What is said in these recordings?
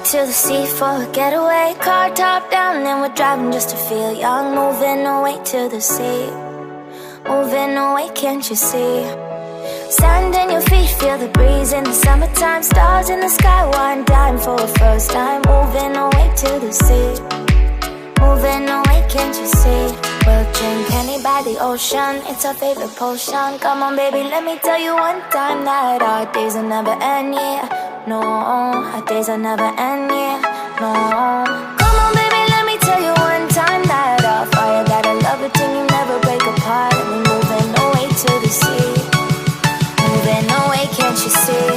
to the sea for a getaway. Car top down and we're driving just to feel young. Moving away to the sea, moving away, can't you see? Sand in your feet, feel the breeze in the summertime. Stars in the sky, one dime for a first time. Moving away to the sea, moving away, can't you see? We'll drink honey by the ocean, it's our favorite potion. Come on baby, let me tell you one time that our days will never end, yeah. No, our days will never end, yeah. No. Come on baby, let me tell you one time that our fire got a love it till you never break apart. And we're moving away to the sea, moving away, can't you see?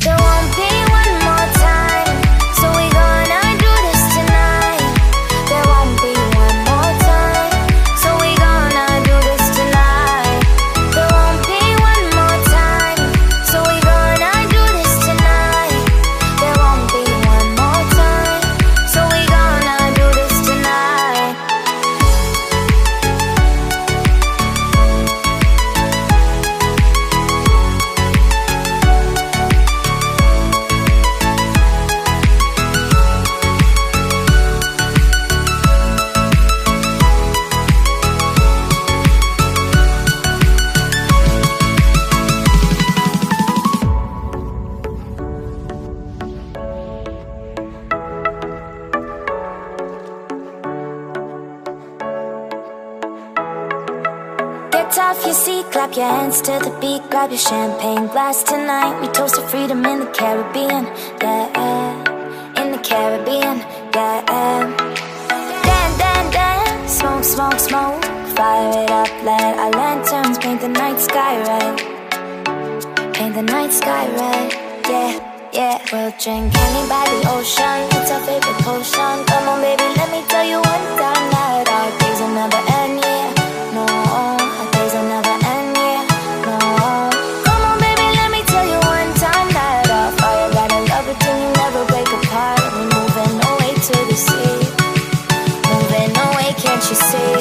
There won't be one more time, so we gonna do this tonight. There won't be one more time, so we gonna do this tonight. There won't be one more time, so we gonna do this tonight. There won't be one more time, so we gonna do this tonight. Get off your seat, clap your hands to the beat. Grab your champagne glass tonight. We toast to freedom in the Caribbean, yeah. In the Caribbean, yeah. Dance, dance, dance, smoke, smoke, smoke. Fire it up, let our lanterns paint the night sky red. Paint the night sky red, yeah, yeah. We'll drink honey by the ocean, it's our favorite potion. Come on baby, let me tell you one time that our days will never end, yeah. No, our days will never end, yeah. No. Come on baby, let me tell you one time that our fire got a love it till you never break apart. And we're moving away to the sea, moving away, can't you see?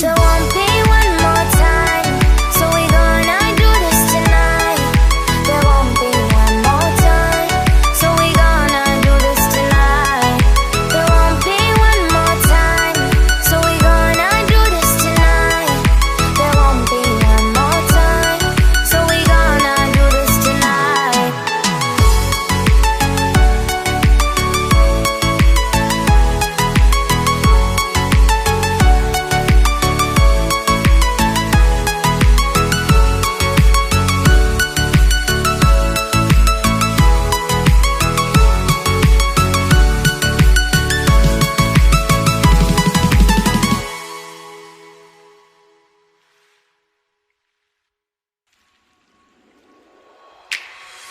There won't be one more time, so we gonna do this tonight. There won't be one more time, so we gonna do this tonight. There won't be one more time, so we gonna do this tonight. There won't be one more time, so we gonna do this tonight.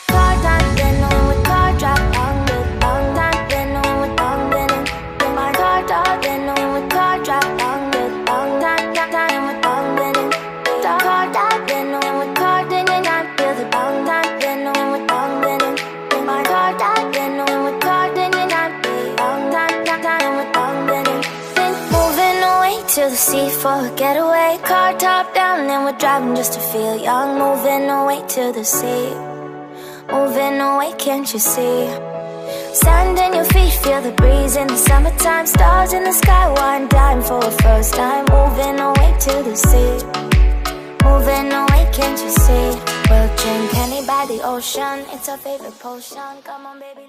Car top, then with car drop on with on top, then with on then. Then my car top, then with car drop on with on top, then with on then. Car top, then with car then I feel the on top, then with on then. Then my car top, then with car then I feel on top, then with on then. Then moving away to the sea for a getaway. Car top down and we're driving just to feel young. Moving away to the sea, moving away, can't you see? Sand in your feet, feel the breeze in the summertime. Stars in the sky, one dime for a first time. Moving away to the sea, moving away, can't you see? We'll drink honey by the ocean, it's our favorite potion. Come on baby,